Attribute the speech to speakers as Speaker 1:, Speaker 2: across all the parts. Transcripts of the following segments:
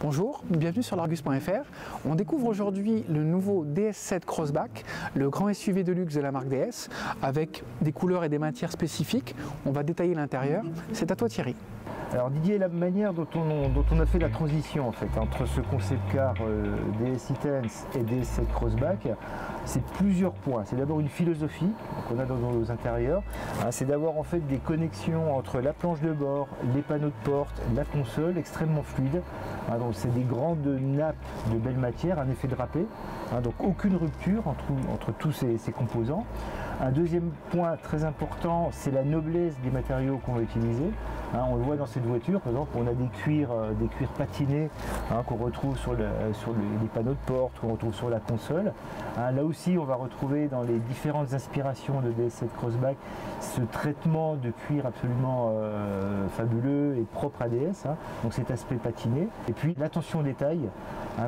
Speaker 1: Bonjour, bienvenue sur l'Argus.fr. On découvre aujourd'hui le nouveau DS7 Crossback, le grand SUV de luxe de la marque DS, avec des couleurs et des matières spécifiques. On va détailler l'intérieur. C'est à toi Thierry.
Speaker 2: Alors Didier, la manière dont on a fait la transition en fait entre ce concept car DS Intense et DS7 Crossback, c'est plusieurs points. C'est d'abord une philosophie qu'on a dans nos intérieurs, c'est d'avoir en fait des connexions entre la planche de bord, les panneaux de porte, la console extrêmement fluide. Donc c'est des grandes nappes de belle matière, un effet drapé, donc aucune rupture entre tous ces composants. Un deuxième point très important, c'est la noblesse des matériaux qu'on va utiliser. On le voit dans cette voiture, par exemple, on a des cuirs patinés qu'on retrouve sur les panneaux de porte, qu'on retrouve sur la console. Là aussi, on va retrouver dans les différentes inspirations de DS7 Crossback ce traitement de cuir absolument fabuleux et propre à DS, donc cet aspect patiné. Et puis l'attention au détail,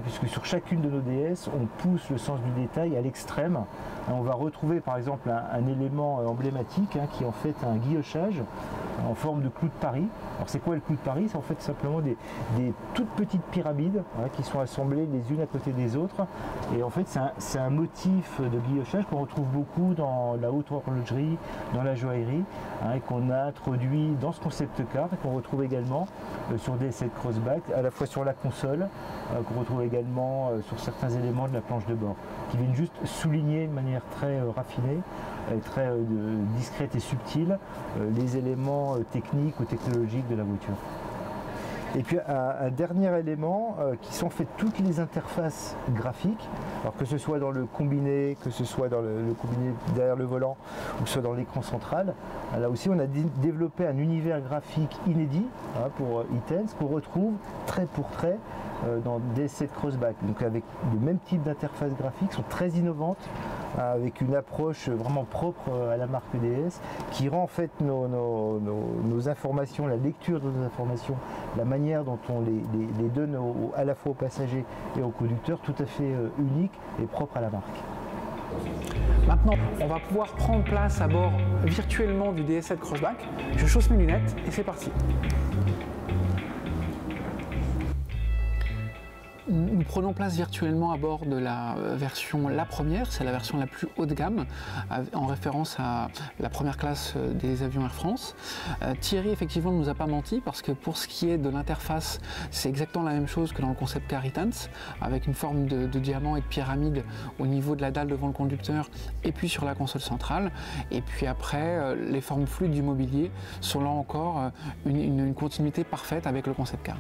Speaker 2: puisque sur chacune de nos DS, on pousse le sens du détail à l'extrême. On va retrouver par exemple un élément emblématique qui est en fait un guillochage en forme de clou de Paris. Alors c'est quoi le clou de Paris? C'est en fait simplement des toutes petites pyramides qui sont assemblées les unes à côté des autres. Et en fait c'est un motif de guillochage qu'on retrouve beaucoup dans la haute horlogerie, dans la joaillerie, et qu'on a introduit dans ce concept car et qu'on retrouve également sur DS7 Crossback, à la fois sur la console, qu'on retrouve également sur certains éléments de la planche de bord, qui viennent juste souligner de manière très raffinée, très discrète et subtile les éléments techniques ou technologiques de la voiture. Et puis un dernier élément qui sont en fait toutes les interfaces graphiques, alors que ce soit dans le combiné, que ce soit dans le combiné derrière le volant ou que ce soit dans l'écran central. Là aussi on a développé un univers graphique inédit pour Intense qu'on retrouve trait pour trait dans DS7 Crossback, donc avec le même type d'interface graphique, sont très innovantes, avec une approche vraiment propre à la marque DS, qui rend en fait nos informations, la lecture de nos informations, la manière dont on les donne à la fois aux passagers et aux conducteurs, tout à fait unique et propre à la marque.
Speaker 1: Maintenant, on va pouvoir prendre place à bord virtuellement du DS7 Crossback. Je chausse mes lunettes et c'est parti. Nous prenons place virtuellement à bord de la version La Première, c'est la version la plus haut de gamme, en référence à la première classe des avions Air France. Thierry effectivement ne nous a pas menti, parce que pour ce qui est de l'interface, c'est exactement la même chose que dans le concept car Intense, avec une forme de diamant et de pyramide au niveau de la dalle devant le conducteur et puis sur la console centrale. Et puis après, les formes fluides du mobilier sont là encore une continuité parfaite avec le concept car.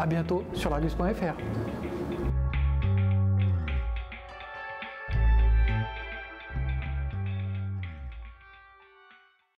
Speaker 1: À bientôt sur l'Argus.fr.